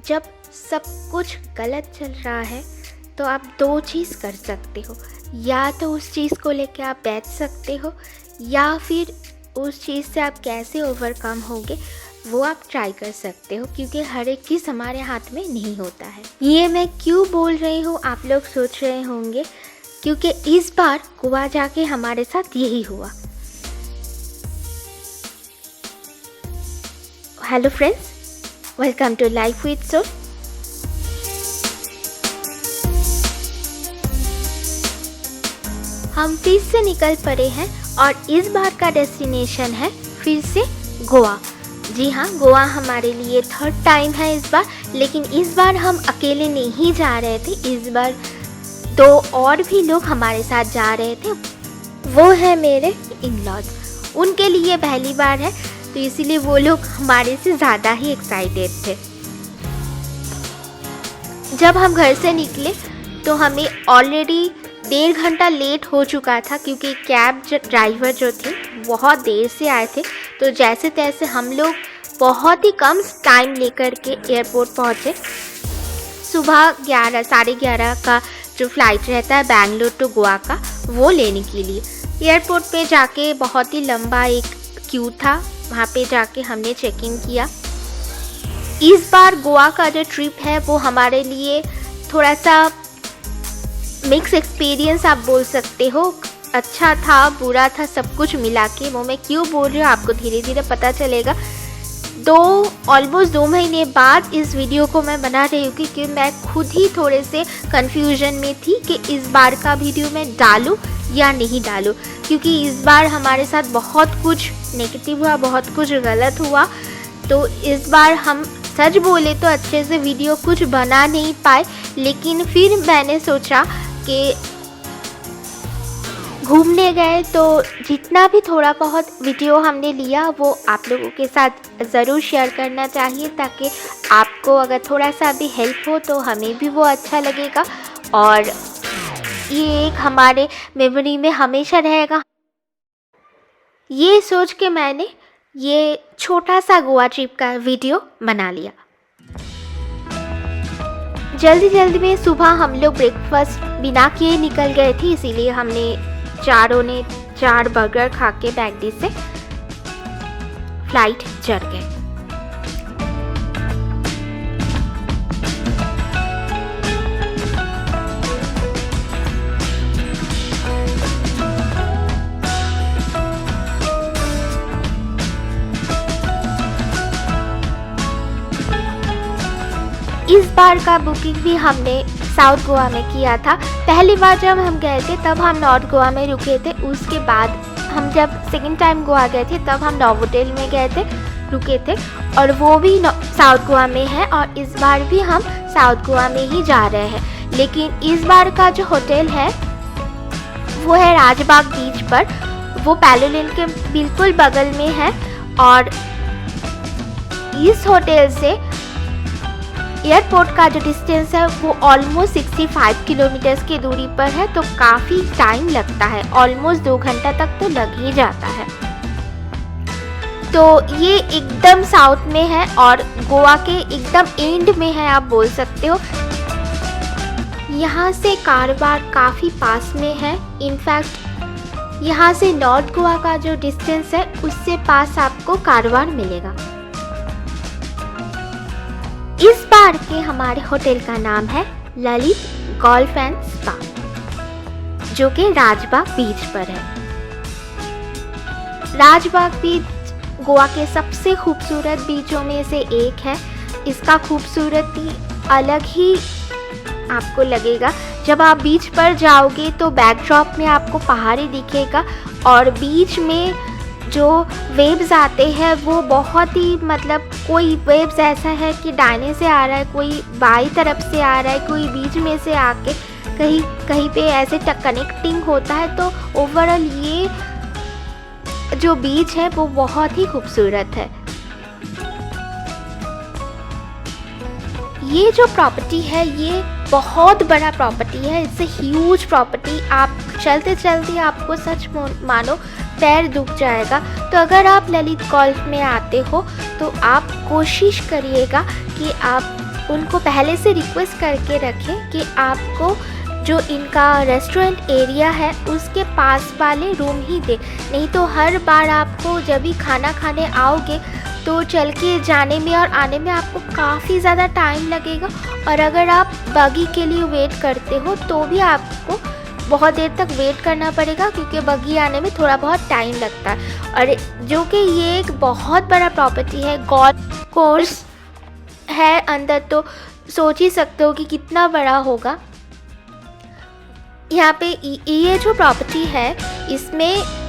जब सब कुछ गलत चल रहा है तो आप दो चीज़ कर सकते हो, या तो उस चीज़ को लेके आप बैठ सकते हो, या फिर उस चीज़ से आप कैसे ओवरकम होगे वो आप ट्राई कर सकते हो, क्योंकि हर एक चीज़ हमारे हाथ में नहीं होता है। ये मैं क्यों बोल रही हूँ आप लोग सोच रहे होंगे, क्योंकि इस बार गोवा जाके हमारे साथ यही हुआ। Hello friends, welcome to life with soul. हम फिर से निकल पड़े हैं और इस बार का डेस्टिनेशन है फिर से गोवा। जी हाँ, गोवा हमारे लिए थर्ड टाइम है इस बार, लेकिन इस बार हम अकेले नहीं जा रहे थे। इस बार दो और भी लोग हमारे साथ जा रहे थे, वो है मेरे इन-लॉज। उनके लिए पहली बार है, तो इसीलिए वो लोग हमारे से ज़्यादा ही एक्साइटेड थे। जब हम घर से निकले तो हमें ऑलरेडी 1.5 घंटा लेट हो चुका था, क्योंकि कैब ड्राइवर जो थे बहुत देर से आए थे। तो जैसे तैसे हम लोग बहुत ही कम टाइम लेकर के एयरपोर्ट पहुँचे। सुबह 11-11:30 का जो फ़्लाइट रहता है बेंगलोर टू गोवा का, वो लेने के लिए एयरपोर्ट पे जाके बहुत ही लंबा एक क्यू था। वहाँ पे जाके हमने चेक इन किया। इस बार गोवा का जो ट्रिप है वो हमारे लिए थोड़ा सा मिक्स एक्सपीरियंस आप बोल सकते हो। अच्छा था, बुरा था, सब कुछ मिला के। वो मैं क्यों बोल रही हूँ आपको धीरे धीरे पता चलेगा। ऑलमोस्ट 2 महीने बाद इस वीडियो को मैं बना रही हूँ, क्योंकि मैं खुद ही थोड़े से कन्फ्यूजन में थी कि इस बार का वीडियो मैं डालूँ या नहीं डालूँ, क्योंकि इस बार हमारे साथ बहुत कुछ नेगेटिव हुआ, बहुत कुछ गलत हुआ। तो इस बार हम सच बोले तो अच्छे से वीडियो कुछ बना नहीं पाए, लेकिन फिर मैंने सोचा कि घूमने गए तो जितना भी थोड़ा बहुत वीडियो हमने लिया वो आप लोगों के साथ ज़रूर शेयर करना चाहिए, ताकि आपको अगर थोड़ा सा भी हेल्प हो तो हमें भी वो अच्छा लगेगा और ये एक हमारे मेमोरी में हमेशा रहेगा। ये सोच के मैंने ये छोटा सा गोवा ट्रिप का वीडियो बना लिया। जल्दी में सुबह हम लोग ब्रेकफास्ट बिना किए निकल गए थे, इसीलिए हमने चारों ने 4 बर्गर खा के बैगडी से फ्लाइट चढ़ गए। इस बार का बुकिंग भी हमने साउथ गोवा में किया था। पहली बार जब हम गए थे तब हम नॉर्थ गोवा में रुके थे। उसके बाद हम जब सेकंड टाइम गोवा गए थे तब हम नोवोटेल में गए थे, रुके थे, और वो भी साउथ गोवा में है। और इस बार भी हम साउथ गोवा में ही जा रहे हैं, लेकिन इस बार का जो होटल है वो है राजबाग बीच पर। वो पैलोलिन के बिल्कुल बगल में है, और इस होटल से एयरपोर्ट का जो डिस्टेंस है वो ऑलमोस्ट 65 किलोमीटर्स की दूरी पर है। तो काफ़ी टाइम लगता है, ऑलमोस्ट 2 घंटा तक तो लग ही जाता है। तो ये एकदम साउथ में है और गोवा के एकदम एंड में है, आप बोल सकते हो। यहाँ से कारवार काफ़ी पास में है। इनफैक्ट यहाँ से नॉर्थ गोवा का जो डिस्टेंस है उससे पास आपको कारवार मिलेगा। इस बार के हमारे होटल का नाम है ललित गोल्फ एंड स्पा, जो कि राजबाग बीच पर है। राजबाग बीच गोवा के सबसे खूबसूरत बीचों में से एक है। इसका खूबसूरती अलग ही आपको लगेगा। जब आप बीच पर जाओगे तो बैकड्रॉप में आपको पहाड़ ही दिखेगा, और बीच में जो वेव्स आते हैं वो बहुत ही, मतलब कोई वेव्स ऐसा है कि दाहिने से आ रहा है, कोई बाई तरफ से आ रहा है, कोई बीच में से आके कहीं कहीं पे ऐसे कनेक्टिंग होता है। तो ओवरऑल ये जो बीच है वो बहुत ही खूबसूरत है। ये जो प्रॉपर्टी है ये बहुत बड़ा प्रॉपर्टी है, इट्स ए ह्यूज प्रॉपर्टी। आप चलते चलते आपको सच मानो पैर दुख जाएगा। तो अगर आप ललित गोल्फ में आते हो तो आप कोशिश करिएगा कि आप उनको पहले से रिक्वेस्ट करके रखें कि आपको जो इनका रेस्टोरेंट एरिया है उसके पास वाले रूम ही दे। नहीं तो हर बार आपको जब भी खाना खाने आओगे तो चल के जाने में और आने में आपको काफ़ी ज़्यादा टाइम लगेगा, और अगर आप बगी के लिए वेट करते हो तो भी आपको बहुत देर तक वेट करना पड़ेगा, क्योंकि बगी आने में थोड़ा बहुत टाइम लगता है। और जो कि ये एक बहुत बड़ा प्रॉपर्टी है, गोल्फ कोर्स है अंदर, तो सोच ही सकते हो कि कितना बड़ा होगा। यहाँ पे ये जो प्रॉपर्टी है इसमें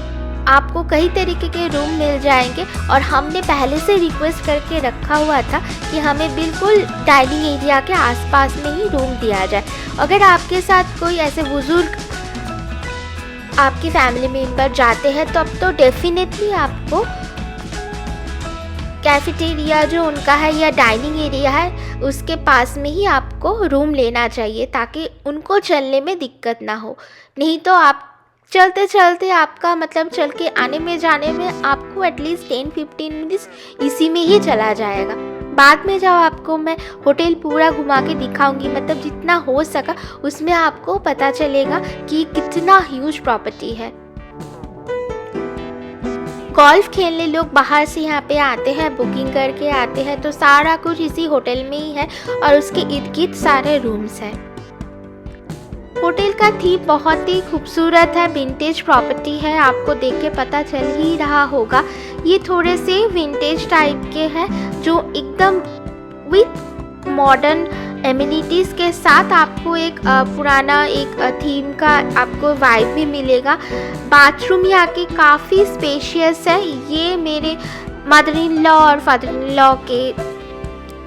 आपको कई तरीके के रूम मिल जाएंगे, और हमने पहले से रिक्वेस्ट करके रखा हुआ था कि हमें बिल्कुल डाइनिंग एरिया के आसपास में ही रूम दिया जाए। अगर आपके साथ कोई ऐसे बुज़ुर्ग आपकी फैमिली मेम्बर जाते हैं तो अब तो डेफिनेटली आपको कैफेटेरिया जो उनका है या डाइनिंग एरिया है उसके पास में ही आपको रूम लेना चाहिए, ताकि उनको चलने में दिक्कत ना हो। नहीं तो आप चलते चलते आपका मतलब चल के आने में जाने में आपको एटलीस्ट 10-15 मिनट्स इसी में ही चला जाएगा। बाद में जब आपको मैं होटल पूरा घुमा के दिखाऊंगी, मतलब जितना हो सका उसमें आपको पता चलेगा कि कितना ह्यूज प्रॉपर्टी है। गोल्फ खेलने लोग बाहर से यहाँ पे आते हैं, बुकिंग करके आते हैं, तो सारा कुछ इसी होटल में ही है और उसके इर्द गिर्द सारे रूम्स हैं। होटल का थीम बहुत ही खूबसूरत है, विंटेज प्रॉपर्टी है, आपको देख के पता चल ही रहा होगा। ये थोड़े से विंटेज टाइप के हैं जो एकदम विथ मॉडर्न एमिनिटीज़ के साथ आपको एक पुराना एक थीम का आपको वाइब भी मिलेगा। बाथरूम यहाँ के काफ़ी स्पेशियस है। ये मेरे मदर इन लॉ और फादर इन लॉ के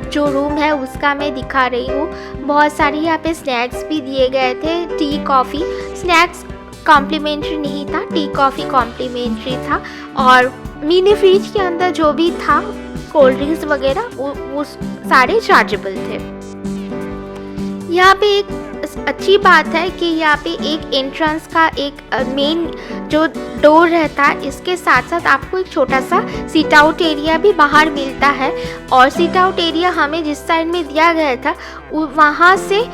जो रूम है उसका मैं दिखा रही हूँ। बहुत सारी यहाँ पे स्नैक्स भी दिए गए थे, टी कॉफ़ी। स्नैक्स कॉम्प्लीमेंट्री नहीं था, टी कॉफ़ी कॉम्प्लीमेंट्री था, और मिनी फ्रिज के अंदर जो भी था कोल्ड ड्रिंक्स वगैरह वो सारे चार्जेबल थे। यहाँ पे एक अच्छी बात है कि यहाँ पे एक एंट्रेंस का एक मेन जो डोर रहता है, इसके साथ साथ आपको एक छोटा सा सीट आउट एरिया भी बाहर मिलता है। और सीट आउट एरिया हमें जिस साइड में दिया गया था वहाँ से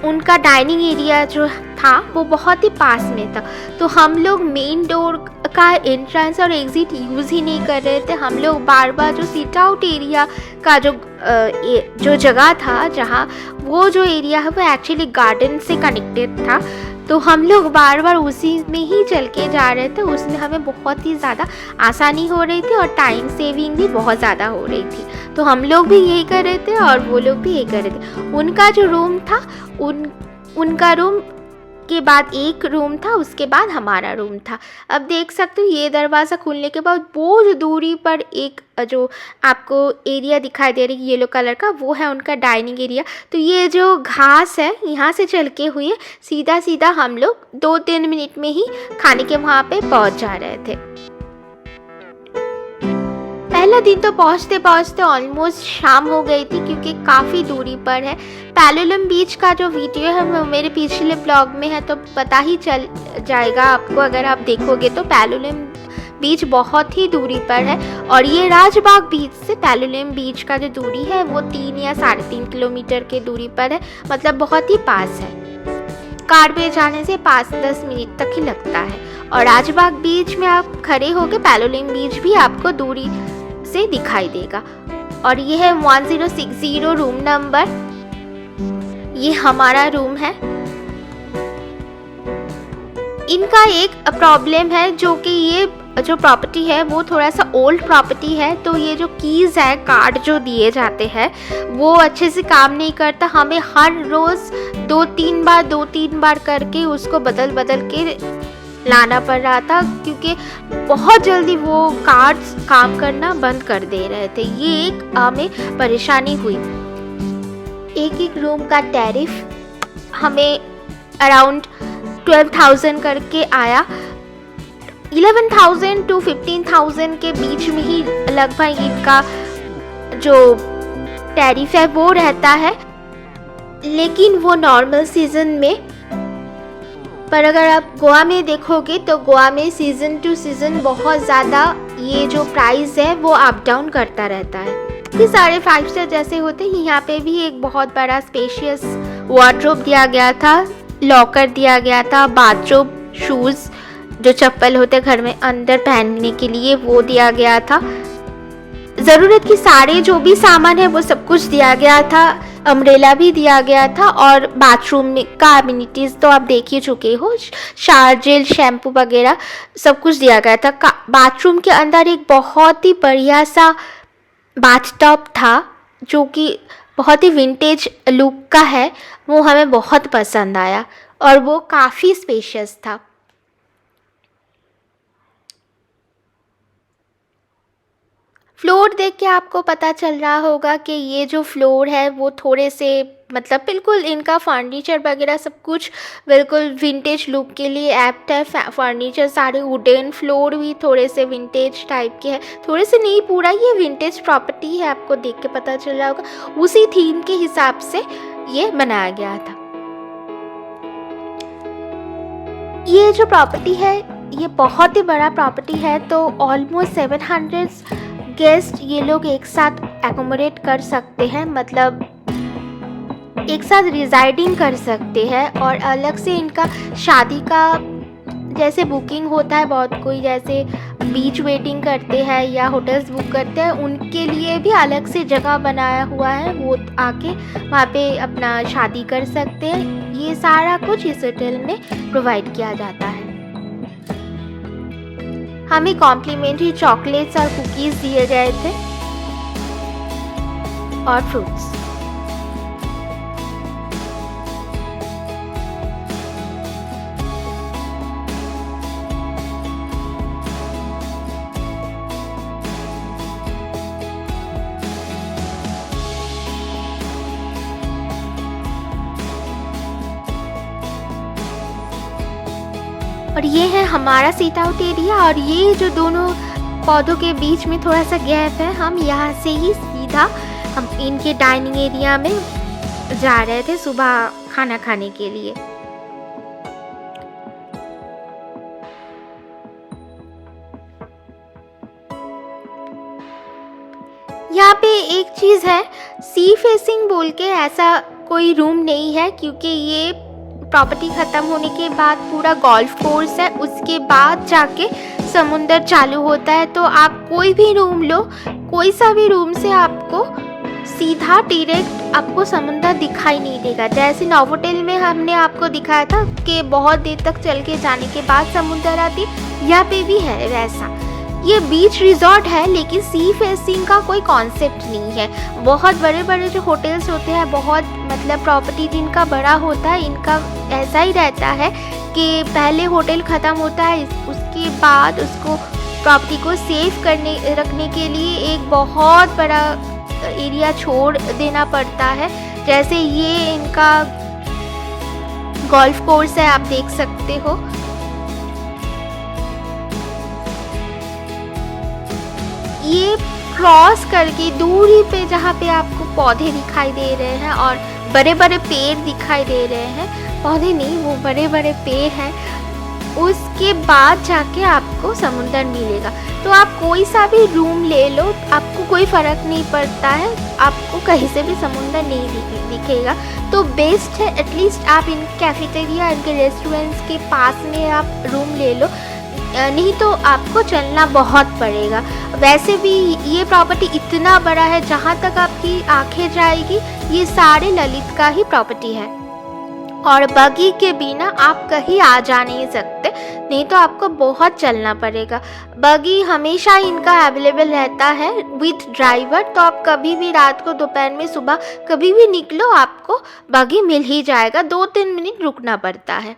उनका डाइनिंग एरिया जो था वो बहुत ही पास में था, तो हम लोग मेन डोर का एंट्रेंस और एग्ज़िट यूज़ ही नहीं कर रहे थे। हम लोग बार बार जो सीट आउट एरिया का जो जगह था, जहाँ वो जो एरिया है वो एक्चुअली गार्डन से कनेक्टेड था, तो हम लोग बार बार उसी में ही चल के जा रहे थे। उसमें हमें बहुत ही ज़्यादा आसानी हो रही थी और टाइम सेविंग भी बहुत ज़्यादा हो रही थी। तो हम लोग भी यही कर रहे थे और वो लोग भी यही कर रहे थे। उनका जो रूम था उनका रूम के बाद एक रूम था, उसके बाद हमारा रूम था। अब देख सकते हो ये दरवाज़ा खुलने के बाद बहुत दूरी पर एक जो आपको एरिया दिखाई दे रही है येलो कलर का, वो है उनका डाइनिंग एरिया। तो ये जो घास है यहाँ से चल के हुए सीधा सीधा हम लोग 2-3 मिनट में ही खाने के वहाँ पे पहुँच जा रहे थे। पहला दिन तो पहुँचते पहुँचते ऑलमोस्ट शाम हो गई थी, क्योंकि काफ़ी दूरी पर है। पैलोलम बीच का जो वीडियो है वो मेरे पिछले ब्लॉग में है, तो पता ही चल जाएगा आपको अगर आप देखोगे तो। पैलोलम बीच बहुत ही दूरी पर है, और ये राजबाग बीच से पैलोलम बीच का जो दूरी है वो 3 या 3.5 किलोमीटर के दूरी पर है, मतलब बहुत ही पास है। कार में जाने से 5-10 मिनट तक ही लगता है, और राजबाग बीच में आप खड़े होकर पैलोलम बीच भी आपको दूरी से दिखाई देगा। और ये है 1060 रूम नंबर, ये हमारा रूम है। इनका एक प्रॉब्लम है, जो कि ये जो प्रॉपर्टी है वो थोड़ा सा ओल्ड प्रॉपर्टी है, तो ये जो कीज़ है, कार्ड जो दिए जाते हैं वो अच्छे से काम नहीं करता। हमें हर रोज़ 2-3 बार करके उसको बदल के लाना पड़ रहा था, क्योंकि बहुत जल्दी वो कार्ड्स काम करना बंद कर दे रहे थे। ये एक हमें परेशानी हुई। एक रूम का टैरिफ हमें अराउंड 12,000 करके आया। 11,000 to 15,000 के बीच में ही लगभग इनका जो टैरिफ है वो रहता है। लेकिन वो नॉर्मल सीज़न में। पर अगर आप गोवा में देखोगे तो गोवा में सीज़न टू सीज़न बहुत ज़्यादा ये जो प्राइस है वो अप डाउन करता रहता है। ये सारे 5 स्टार जैसे होते हैं। यहाँ पे भी एक बहुत बड़ा स्पेशियस वार्डरोब दिया गया था, लॉकर दिया गया था, बाथरूम, शूज़ जो चप्पल होते हैं घर में अंदर पहनने के लिए वो दिया गया था। ज़रूरत की सारे जो भी सामान है वो सब कुछ दिया गया था। अम्ब्रेला भी दिया गया था और बाथरूम में का एमिनिटीज़ तो आप देख ही चुके हो, शावर जेल, शैम्पू वगैरह सब कुछ दिया गया था। बाथरूम के अंदर एक बहुत ही बढ़िया सा बाथटब था जो कि बहुत ही विंटेज लुक का है, वो हमें बहुत पसंद आया और वो काफ़ी स्पेशियस था। फ्लोर देख के आपको पता चल रहा होगा कि ये जो फ्लोर है वो थोड़े से मतलब बिल्कुल इनका फर्नीचर वगैरह सब कुछ बिल्कुल विंटेज लुक के लिए एप्ट है। फर्नीचर सारे वुडन, फ्लोर भी थोड़े से विंटेज टाइप के हैं। थोड़े से नहीं, पूरा ये विंटेज प्रॉपर्टी है, आपको देख के पता चल रहा होगा। उसी थीम के हिसाब से ये बनाया गया था। ये जो प्रॉपर्टी है ये बहुत ही बड़ा प्रॉपर्टी है, तो ऑलमोस्ट 700 गेस्ट ये लोग एक साथ एकोमोडेट कर सकते हैं, मतलब एक साथ रिजाइडिंग कर सकते हैं। और अलग से इनका शादी का जैसे बुकिंग होता है, बहुत कोई जैसे बीच वेडिंग करते हैं या होटल्स बुक करते हैं, उनके लिए भी अलग से जगह बनाया हुआ है, वो आके वहाँ पे अपना शादी कर सकते हैं। ये सारा कुछ इस होटल में प्रोवाइड किया जाता है। हमें कॉम्प्लीमेंट्री चॉकलेट्स और कुकीज़ दिए गए थे और फ्रूट्स। और ये है हमारा सीट आउट एरिया, और ये जो दोनों पौधों के बीच में थोड़ा सा गैप है, हम यहाँ से ही सीधा हम इनके डाइनिंग एरिया में जा रहे थे सुबह खाना खाने के लिए। यहाँ पे एक चीज़ है, सी फेसिंग बोल के ऐसा कोई रूम नहीं है, क्योंकि ये प्रॉपर्टी ख़त्म होने के बाद पूरा गोल्फ कोर्स है, उसके बाद जाके समुंदर चालू होता है। तो आप कोई भी रूम लो, कोई सा भी रूम से आपको सीधा डायरेक्ट आपको समुंदर दिखाई नहीं देगा। जैसे नोवोटेल में हमने आपको दिखाया था कि बहुत देर तक चल के जाने के बाद समुंदर आती, यहाँ पे भी है वैसा। ये बीच रिजॉर्ट है लेकिन सी फेसिंग का कोई कॉन्सेप्ट नहीं है। बहुत बड़े बड़े जो होटल्स होते हैं, बहुत मतलब प्रॉपर्टी जिनका बड़ा होता है, इनका ऐसा ही रहता है कि पहले होटल ख़त्म होता है, उसके बाद उसको प्रॉपर्टी को सेव करने रखने के लिए एक बहुत बड़ा एरिया छोड़ देना पड़ता है। जैसे ये इनका गोल्फ कोर्स है, आप देख सकते हो। ये क्रॉस करके दूरी पे जहाँ पे आपको पौधे दिखाई दे रहे हैं और बड़े बड़े पेड़ दिखाई दे रहे हैं, पौधे नहीं वो बड़े बड़े पेड़ हैं, उसके बाद जाके आपको समुंदर मिलेगा। तो आप कोई सा भी रूम ले लो, आपको कोई फ़र्क नहीं पड़ता है, आपको कहीं से भी समुंदर नहीं दिखेगा। तो बेस्ट है एटलीस्ट आप इन कैफेटेरिया, इनके रेस्टोरेंट्स के पास में आप रूम ले लो, नहीं तो आपको चलना बहुत पड़ेगा। वैसे भी ये प्रॉपर्टी इतना बड़ा है, जहाँ तक आपकी आंखें जाएगी ये सारे ललित का ही प्रॉपर्टी है, और बगी के बिना आप कहीं आ जा नहीं सकते, नहीं तो आपको बहुत चलना पड़ेगा। बगी हमेशा इनका अवेलेबल रहता है विथ ड्राइवर, तो आप कभी भी रात को, दोपहर में, सुबह कभी भी निकलो आपको बगी मिल ही जाएगा। 2-3 मिनट रुकना पड़ता है।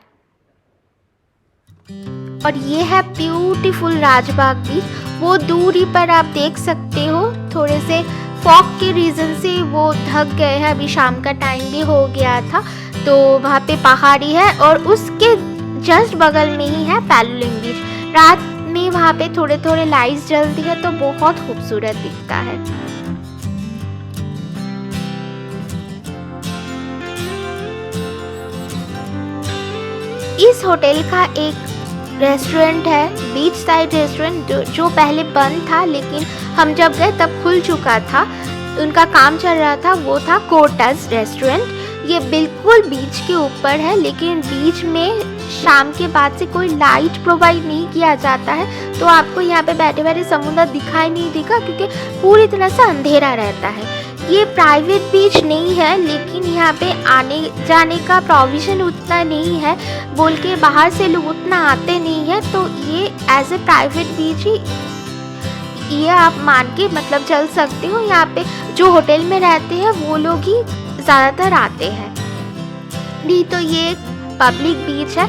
और ये है ब्यूटीफुल राजबाग बीच। वो दूरी पर आप देख सकते हो, थोड़े से फॉग के रीज़न से वो ढक गए हैं, अभी शाम का टाइम भी हो गया था, तो वहाँ पे पहाड़ी है और उसके जस्ट बगल में ही है पैलोलिम बीच। रात में वहाँ पे थोड़े थोड़े लाइट्स जलती है तो बहुत खूबसूरत दिखता है। इस होटल का एक रेस्टोरेंट है, बीच साइड रेस्टोरेंट, जो पहले बंद था, लेकिन हम जब गए तब खुल चुका था, उनका काम चल रहा था। वो था कोर्टस रेस्टोरेंट। ये बिल्कुल बीच के ऊपर है, लेकिन बीच में शाम के बाद से कोई लाइट प्रोवाइड नहीं किया जाता है, तो आपको यहाँ पे बैठे बैठे समुद्र दिखाई नहीं देगा, क्योंकि पूरी तरह से अंधेरा रहता है। ये प्राइवेट बीच नहीं है, लेकिन यहाँ पे आने जाने का प्रोविज़न उतना नहीं है, बोल के बाहर से लोग उतना आते नहीं है, तो ये एज ए प्राइवेट बीच ही ये आप मान के मतलब चल सकते हो। यहाँ पे जो होटल में रहते हैं वो लोग ही ज़्यादातर आते हैं, नहीं तो ये पब्लिक बीच है।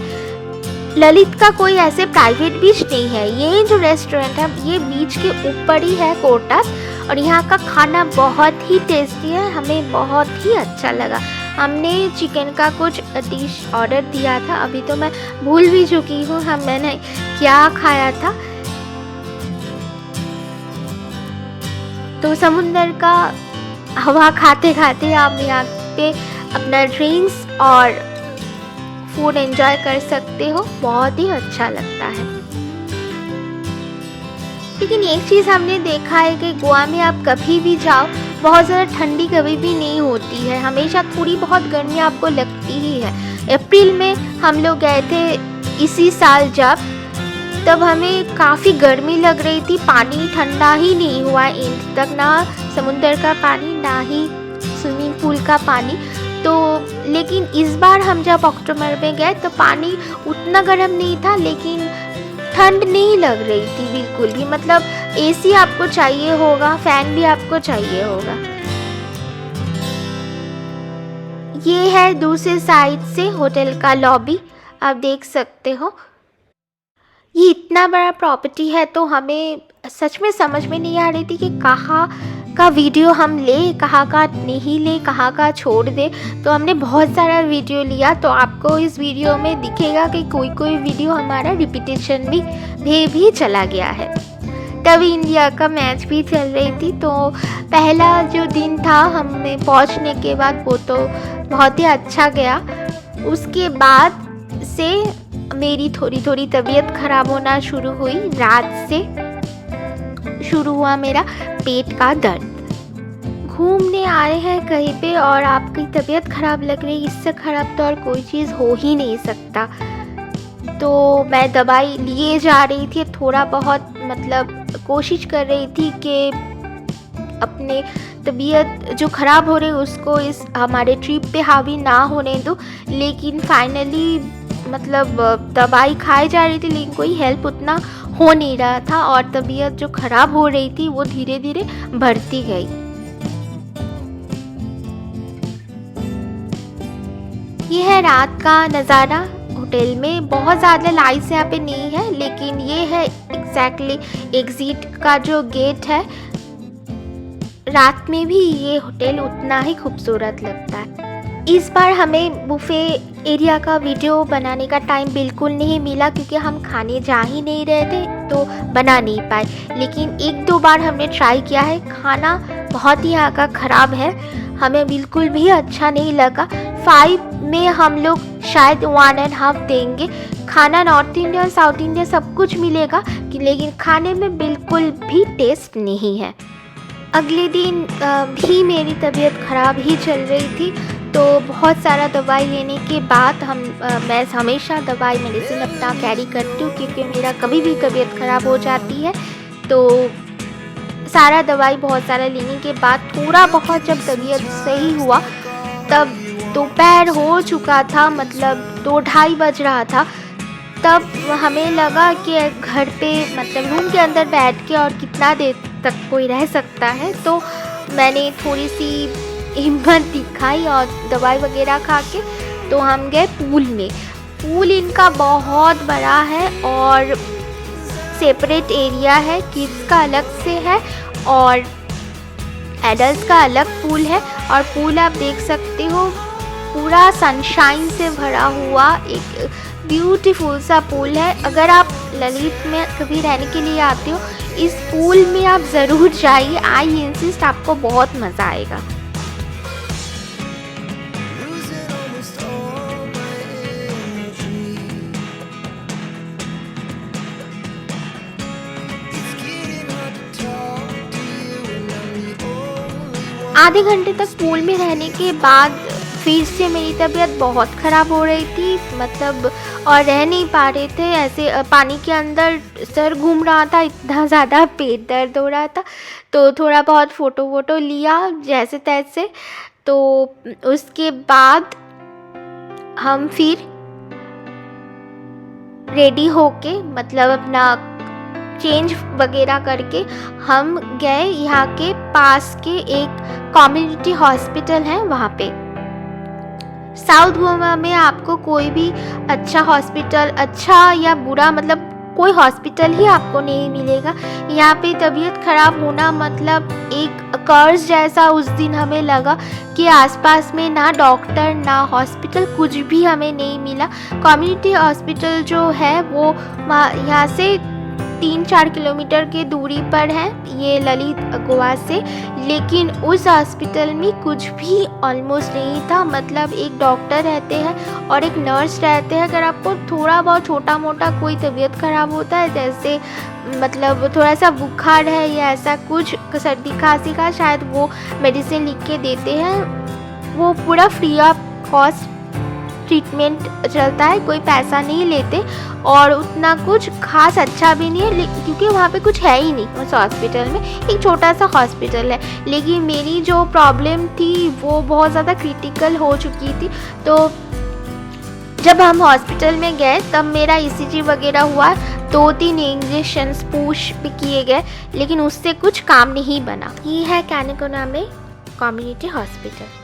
ललित का कोई ऐसे प्राइवेट बीच नहीं है। ये जो रेस्टोरेंट है ये बीच के ऊपर ही है, कोर्टस, और यहाँ का खाना बहुत ही टेस्टी है, हमें बहुत ही अच्छा लगा। हमने चिकन का कुछ डिश ऑर्डर दिया था, अभी तो मैं भूल भी चुकी हूँ मैंने क्या खाया था। तो समुंदर का हवा खाते खाते आप यहाँ पे अपना ड्रिंक्स और फूड एंजॉय कर सकते हो, बहुत ही अच्छा लगता है। लेकिन एक चीज़ हमने देखा है कि गोवा में आप कभी भी जाओ, बहुत ज़्यादा ठंडी कभी भी नहीं होती है, हमेशा थोड़ी बहुत गर्मी आपको लगती ही है। अप्रैल में हम लोग गए थे इसी साल जब, तब हमें काफ़ी गर्मी लग रही थी, पानी ठंडा ही नहीं हुआ इंच तक, ना समुद्र का पानी ना ही स्विमिंग पूल का पानी। तो लेकिन इस बार हम जब अक्टूबर में गए तो पानी उतना गर्म नहीं था, लेकिन ठंड नहीं लग रही थी बिल्कुल भी। मतलब एसी आपको चाहिए होगा, फैन भी आपको चाहिए होगा। ये है दूसरे साइड से होटल का लॉबी, आप देख सकते हो। ये इतना बड़ा प्रॉपर्टी है, तो हमें सच में समझ में नहीं आ रही थी कि कहाँ का वीडियो हम ले, कहाँ का नहीं ले, कहाँ का छोड़ दे। तो हमने बहुत सारा वीडियो लिया, तो आपको इस वीडियो में दिखेगा कि कोई वीडियो हमारा रिपीटेशन भी चला गया है। तभी इंडिया का मैच भी चल रही थी, तो पहला जो दिन था हमें पहुंचने के बाद वो तो बहुत ही अच्छा गया। उसके बाद से मेरी थोड़ी तबीयत ख़राब होना शुरू हुई, रात से शुरू हुआ मेरा पेट का दर्द। घूमने आए हैं कहीं पे और आपकी तबीयत ख़राब लग रही, इससे ख़राब तो और कोई चीज़ हो ही नहीं सकता। तो मैं दवाई लिए जा रही थी, थोड़ा बहुत मतलब कोशिश कर रही थी कि अपने तबीयत जो ख़राब हो रही उसको इस हमारे ट्रिप पे हावी ना होने दो। लेकिन फाइनली मतलब दवाई खाई जा रही थी, लेकिन कोई हेल्प उतना हो नहीं रहा था, और तबीयत जो ख़राब हो रही थी वो धीरे धीरे बढ़ती गई। ये है रात का नज़ारा होटल में। बहुत ज़्यादा लाइट्स यहाँ पे नहीं है, लेकिन ये है एग्जैक्टली एग्जिट का जो गेट है। रात में भी ये होटल उतना ही खूबसूरत लगता है। इस बार हमें बुफे एरिया का वीडियो बनाने का टाइम बिल्कुल नहीं मिला, क्योंकि हम खाने जा ही नहीं रहे थे, तो बना नहीं पाए। लेकिन एक दो बार हमने ट्राई किया है। खाना बहुत ही यहाँ का ख़राब है, हमें बिल्कुल भी अच्छा नहीं लगा। 5 में हम लोग शायद 1.5 देंगे। खाना नॉर्थ इंडिया और साउथ इंडिया सब कुछ मिलेगा, लेकिन खाने में बिल्कुल भी टेस्ट नहीं है। अगले दिन भी मेरी तबीयत ख़राब ही चल रही थी, तो बहुत सारा दवाई लेने के बाद मैं हमेशा दवाई मेडिसिन अपना कैरी करती हूँ, क्योंकि मेरा कभी भी तबीयत ख़राब हो जाती है। तो सारा दवाई बहुत सारा लेने के बाद थोड़ा बहुत जब तबीयत सही हुआ, तब दोपहर हो चुका था, मतलब 2-2:30 बज रहा था। तब हमें लगा कि घर पे मतलब रूम के अंदर बैठ के और कितना देर तक कोई रह सकता है, तो मैंने थोड़ी सी हिम्मत दिखाई और दवाई वगैरह खा के तो हम गए पूल में। पूल इनका बहुत बड़ा है और सेपरेट एरिया है, किड्स का अलग से है और एडल्ट्स का अलग पूल है। और पूल आप देख सकते हो पूरा सनशाइन से भरा हुआ एक ब्यूटीफुल सा पूल है। अगर आप ललित में कभी रहने के लिए आते हो, इस पूल में आप ज़रूर जाइए, आई इंसिस्ट, आपको बहुत मज़ा आएगा। आधे घंटे तक पूल में रहने के बाद फिर से मेरी तबीयत बहुत ख़राब हो रही थी, मतलब और रह नहीं पा रहे थे, ऐसे पानी के अंदर सर घूम रहा था, इतना ज़्यादा पेट दर्द हो रहा था। तो थोड़ा बहुत फ़ोटो वोटो लिया जैसे तैसे। तो उसके बाद हम फिर रेडी होके, मतलब अपना चेंज वगैरह करके हम गए यहाँ के पास के एक कम्युनिटी हॉस्पिटल है वहाँ पे। साउथ गोवा में आपको कोई भी अच्छा हॉस्पिटल, अच्छा या बुरा, मतलब कोई हॉस्पिटल ही आपको नहीं मिलेगा। यहाँ पे तबीयत ख़राब होना मतलब एक कर्ज जैसा उस दिन हमें लगा कि आसपास में ना डॉक्टर ना हॉस्पिटल कुछ भी हमें नहीं मिला। कम्युनिटी हॉस्पिटल जो है वो यहाँ से 3-4 किलोमीटर की दूरी पर है, ये ललित गोवा से। लेकिन उस हॉस्पिटल में कुछ भी ऑलमोस्ट नहीं था, मतलब एक डॉक्टर रहते हैं और एक नर्स रहते हैं। अगर आपको थोड़ा बहुत छोटा मोटा कोई तबीयत ख़राब होता है, जैसे मतलब थोड़ा सा बुखार है या ऐसा कुछ सर्दी खांसी का, शायद वो मेडिसिन लिख के देते हैं। वो पूरा फ्री ऑफ कॉस्ट ट्रीटमेंट चलता है, कोई पैसा नहीं लेते और उतना कुछ खास अच्छा भी नहीं है, क्योंकि वहाँ पे कुछ है ही नहीं उस हॉस्पिटल में, एक छोटा सा हॉस्पिटल है। लेकिन मेरी जो प्रॉब्लम थी वो बहुत ज़्यादा क्रिटिकल हो चुकी थी। तो जब हम हॉस्पिटल में गए तब मेरा ECG वगैरह हुआ, 2-3 इंजेक्शंस पुश भी किए गए, लेकिन उससे कुछ काम नहीं बना। ये है कैनिकोना में कम्युनिटी हॉस्पिटल।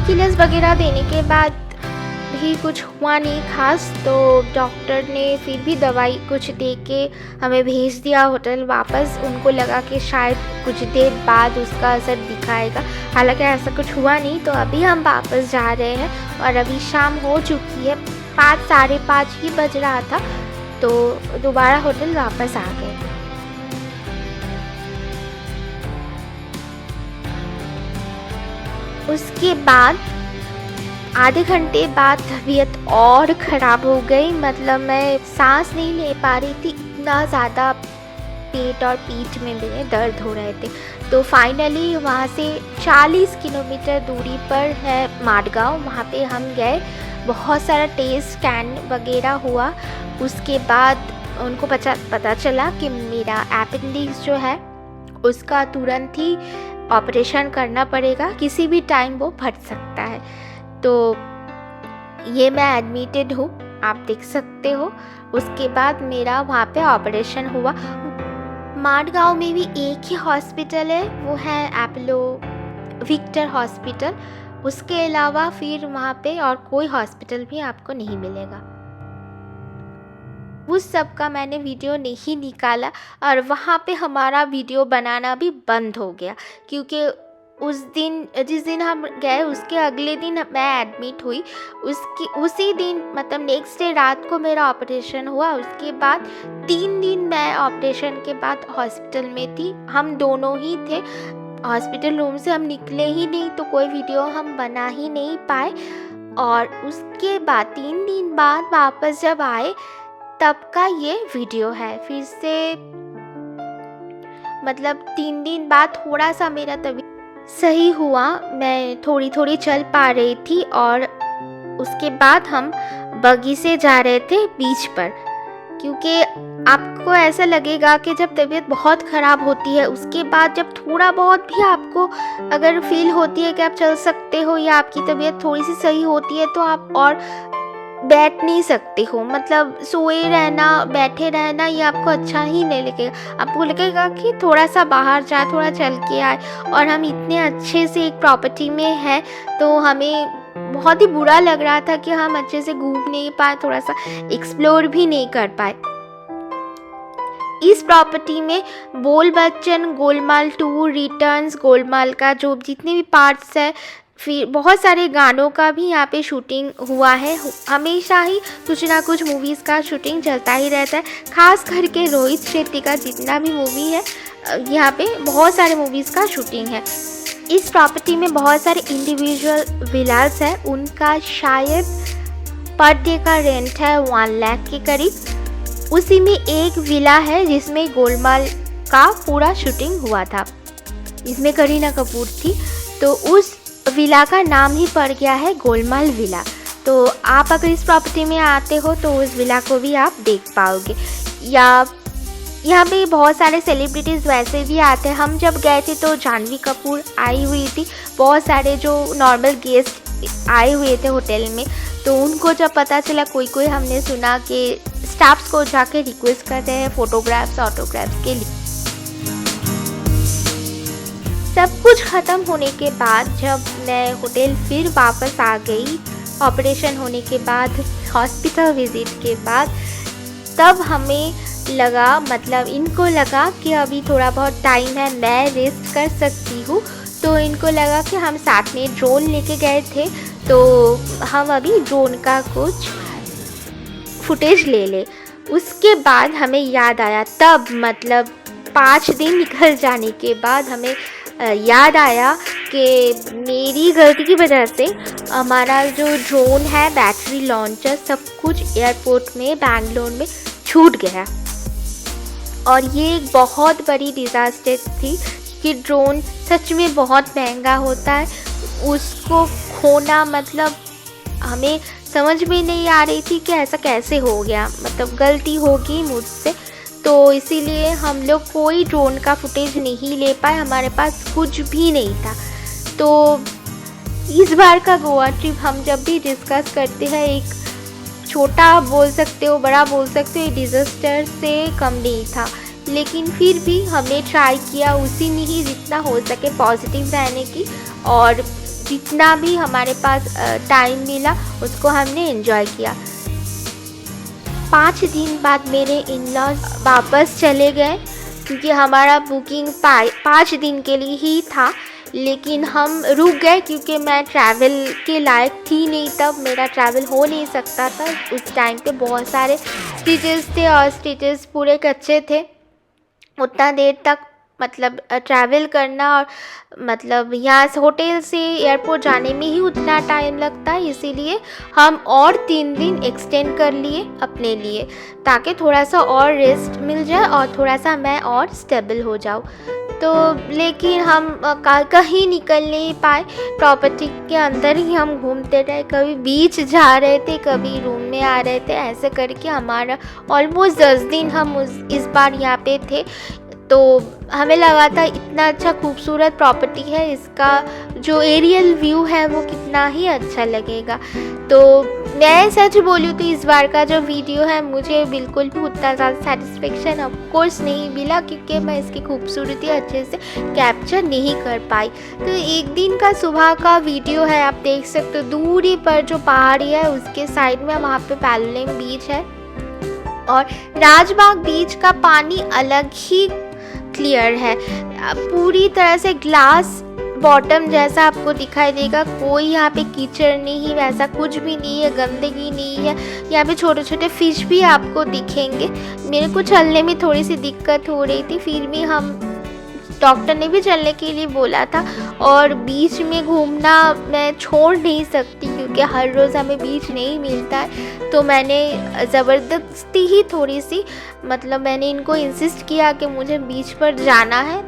किलर्स वगैरह देने के बाद भी कुछ हुआ नहीं खास, तो डॉक्टर ने फिर भी दवाई कुछ दे के हमें भेज दिया होटल वापस। उनको लगा कि शायद कुछ देर बाद उसका असर दिखाएगा, हालांकि ऐसा कुछ हुआ नहीं। तो अभी हम वापस जा रहे हैं और अभी शाम हो चुकी है, 5, 5:30 ही बज रहा था, तो दोबारा होटल वापस आ गए। उसके बाद आधे घंटे बाद तबीयत और ख़राब हो गई, मतलब मैं सांस नहीं ले पा रही थी, इतना ज़्यादा पेट और पीठ में मेरे दर्द हो रहे थे। तो फाइनली वहाँ से 40 किलोमीटर दूरी पर है माडगांव, वहाँ पे हम गए। बहुत सारा टेस्ट स्कैन वगैरह हुआ, उसके बाद उनको पता चला कि मेरा अपेंडिक्स जो है उसका तुरंत ही ऑपरेशन करना पड़ेगा, किसी भी टाइम वो फट सकता है। तो ये मैं एडमिटेड हूँ, आप देख सकते हो। उसके बाद मेरा वहाँ पे ऑपरेशन हुआ। माडगांव में भी एक ही हॉस्पिटल है, वो है एपोलो विक्टर हॉस्पिटल। उसके अलावा फिर वहाँ पे और कोई हॉस्पिटल भी आपको नहीं मिलेगा। उस सब का मैंने वीडियो नहीं निकाला और वहाँ पे हमारा वीडियो बनाना भी बंद हो गया, क्योंकि उस दिन जिस दिन हम गए उसके अगले दिन मैं एडमिट हुई। उसी दिन मतलब नेक्स्ट डे रात को मेरा ऑपरेशन हुआ। उसके बाद 3 दिन मैं ऑपरेशन के बाद हॉस्पिटल में थी, हम दोनों ही थे। हॉस्पिटल रूम से हम निकले ही नहीं, तो कोई वीडियो हम बना ही नहीं पाए। और उसके बाद 3 दिन बाद वापस जब आए तब का ये वीडियो है। फिर से मतलब 3 दिन बाद थोड़ा सा मेरा तबीयत सही हुआ, मैं थोड़ी थोड़ी चल पा रही थी। और उसके बाद हम बगी से जा रहे थे बीच पर, क्योंकि आपको ऐसा लगेगा कि जब तबीयत बहुत ख़राब होती है उसके बाद जब थोड़ा बहुत भी आपको अगर फील होती है कि आप चल सकते हो या आपकी तबीयत थोड़ी सी सही होती है, तो आप और बैठ नहीं सकते हो, मतलब सोए रहना बैठे रहना ये आपको अच्छा ही नहीं लगेगा। आपको लगेगा कि थोड़ा सा बाहर जाए, थोड़ा चल के आए। और हम इतने अच्छे से एक प्रॉपर्टी में हैं, तो हमें बहुत ही बुरा लग रहा था कि हम अच्छे से घूम नहीं पाए, थोड़ा सा एक्सप्लोर भी नहीं कर पाए। इस प्रॉपर्टी में बोल बच्चन, गोलमाल 2, रिटर्न्स, गोलमाल का जो जितने भी पार्ट्स है, फिर बहुत सारे गानों का भी यहाँ पे शूटिंग हुआ है। हमेशा ही कुछ ना कुछ मूवीज़ का शूटिंग चलता ही रहता है। खास करके रोहित शेट्टी का जितना भी मूवी है यहाँ पे बहुत सारे मूवीज़ का शूटिंग है। इस प्रॉपर्टी में बहुत सारे इंडिविजुअल विलास है, उनका शायद पर डे का रेंट है 1 लाख के करीब। उसी में एक विला है जिसमें गोलमाल का पूरा शूटिंग हुआ था, इसमें करीना कपूर थी, तो उस विला का नाम ही पड़ गया है गोलमाल विला। तो आप अगर इस प्रॉपर्टी में आते हो तो उस विला को भी आप देख पाओगे। या यहाँ पे बहुत सारे सेलिब्रिटीज़ वैसे भी आते हैं। हम जब गए थे तो जानवी कपूर आई हुई थी, बहुत सारे जो नॉर्मल गेस्ट आए हुए थे होटल में, तो उनको जब पता चला, कोई हमने सुना कि स्टाफ्स को जाके रिक्वेस्ट करते हैं फोटोग्राफ्स, ऑटोग्राफ्स के लिए। सब कुछ ख़त्म होने के बाद जब मैं होटल फिर वापस आ गई, ऑपरेशन होने के बाद, हॉस्पिटल विज़िट के बाद, तब हमें लगा, मतलब इनको लगा कि अभी थोड़ा बहुत टाइम है, मैं रेस्ट कर सकती हूँ। तो इनको लगा कि हम साथ में ड्रोन लेके गए थे, तो हम अभी ड्रोन का कुछ फुटेज ले ले। उसके बाद हमें याद आया, तब मतलब 5 दिन निकल जाने के बाद हमें याद आया कि मेरी गलती की वजह से हमारा जो ड्रोन है, बैटरी लॉन्चर, सब कुछ एयरपोर्ट में बेंगलोर में छूट गया। और ये एक बहुत बड़ी डिज़ास्टर थी कि ड्रोन सच में बहुत महंगा होता है, उसको खोना, मतलब हमें समझ में नहीं आ रही थी कि ऐसा कैसे हो गया, मतलब गलती होगी मुझसे। तो इसीलिए हम लोग कोई ड्रोन का फुटेज नहीं ले पाए, हमारे पास कुछ भी नहीं था। तो इस बार का गोवा ट्रिप हम जब भी डिस्कस करते हैं, एक छोटा बोल सकते हो, बड़ा बोल सकते हो, ये डिज़ास्टर से कम नहीं था, लेकिन फिर भी हमने ट्राई किया उसी में ही जितना हो सके पॉजिटिव रहने की, और जितना भी हमारे पास टाइम मिला उसको हमने एंजॉय किया। 5 दिन बाद मेरे इन-लॉज वापस चले गए, क्योंकि हमारा बुकिंग 5 दिन के लिए ही था, लेकिन हम रुक गए क्योंकि मैं ट्रैवल के लायक थी नहीं, तब मेरा ट्रैवल हो नहीं सकता था। उस टाइम पे बहुत सारे स्टिचेस थे और स्टिचेस पूरे कच्चे थे, उतना देर तक मतलब ट्रैवल करना, और मतलब यहाँ से होटल से एयरपोर्ट जाने में ही उतना टाइम लगता है, इसीलिए हम और 3 दिन एक्सटेंड कर लिए अपने लिए, ताकि थोड़ा सा और रेस्ट मिल जाए और थोड़ा सा मैं और स्टेबल हो जाऊँ। तो लेकिन हम कहीं निकल नहीं पाए, प्रॉपर्टी के अंदर ही हम घूमते रहे, कभी बीच जा रहे थे, कभी रूम में आ रहे थे, ऐसे करके हमारा ऑलमोस्ट 10 दिन हम इस बार यहाँ पे थे। तो हमें लगा था इतना अच्छा खूबसूरत प्रॉपर्टी है, इसका जो एरियल व्यू है वो कितना ही अच्छा लगेगा। तो मैं सच बोलूँ तो इस बार का जो वीडियो है मुझे बिल्कुल भी उतना ज़्यादा सेटिस्फेक्शन ऑफ कोर्स नहीं मिला, क्योंकि मैं इसकी खूबसूरती अच्छे से कैप्चर नहीं कर पाई। तो एक दिन का सुबह का वीडियो है, आप देख सकते हो दूरी पर जो पहाड़ी है उसके साइड में वहाँ पे पैलोलिम बीच है, और राजबाग बीच का पानी अलग ही क्लियर है, पूरी तरह से ग्लास बॉटम जैसा आपको दिखाई देगा। कोई यहाँ पे कीचड़ नहीं, वैसा कुछ भी नहीं है, गंदगी नहीं है। यहाँ पे छोटे छोटे फिश भी आपको दिखेंगे। मेरे को चलने में थोड़ी सी दिक्कत हो रही थी, फिर भी डॉक्टर ने भी चलने के लिए बोला था, और बीच में घूमना मैं छोड़ नहीं सकती क्योंकि हर रोज़ हमें बीच नहीं मिलता है। तो मैंने ज़बरदस्ती ही थोड़ी सी, मतलब मैंने इनको इंसिस्ट किया कि मुझे बीच पर जाना है,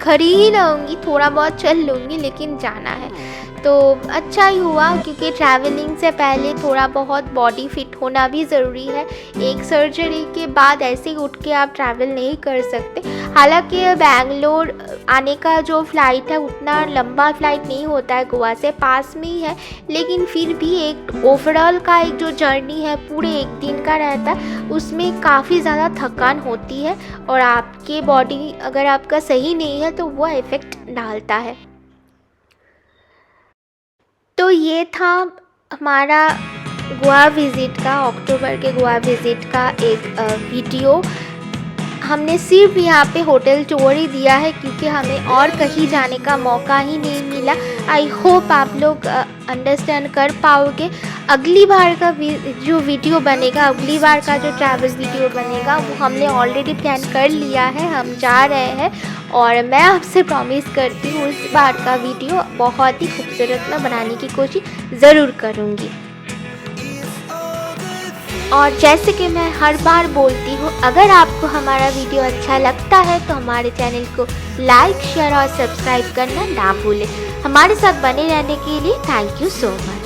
खड़ी ही रहूँगी, थोड़ा बहुत चल लूँगी, लेकिन जाना है। तो अच्छा ही हुआ, क्योंकि ट्रैवलिंग से पहले थोड़ा बहुत बॉडी फिट होना भी ज़रूरी है। एक सर्जरी के बाद ऐसे ही उठ के आप ट्रैवल नहीं कर सकते। हालांकि बेंगलोर आने का जो फ़्लाइट है उतना लंबा फ़्लाइट नहीं होता है, गोवा से पास में ही है, लेकिन फिर भी एक ओवरऑल का एक जो जर्नी है पूरे एक दिन का रहता है, उसमें काफ़ी ज़्यादा थकान होती है, और आपके बॉडी अगर आपका सही नहीं है तो वो इफ़ेक्ट डालता है। तो ये था हमारा गोवा विज़िट का, अक्टूबर के गोवा विज़िट का एक वीडियो। हमने सिर्फ यहाँ पे होटल टूर ही दिया है क्योंकि हमें और कहीं जाने का मौका ही नहीं मिला। आई होप आप लोग अंडरस्टैंड कर पाओगे। अगली बार का जो वीडियो बनेगा, अगली बार का जो ट्रैवल वीडियो बनेगा वो हमने ऑलरेडी प्लान कर लिया है, हम जा रहे हैं और मैं आपसे प्रॉमिस करती हूँ इस बार का वीडियो बहुत ही खूबसूरत मैं बनाने की कोशिश ज़रूर करूँगी। और जैसे कि मैं हर बार बोलती हूँ, अगर आपको हमारा वीडियो अच्छा लगता है तो हमारे चैनल को लाइक, शेयर और सब्सक्राइब करना ना भूलें। हमारे साथ बने रहने के लिए थैंक यू सो मच।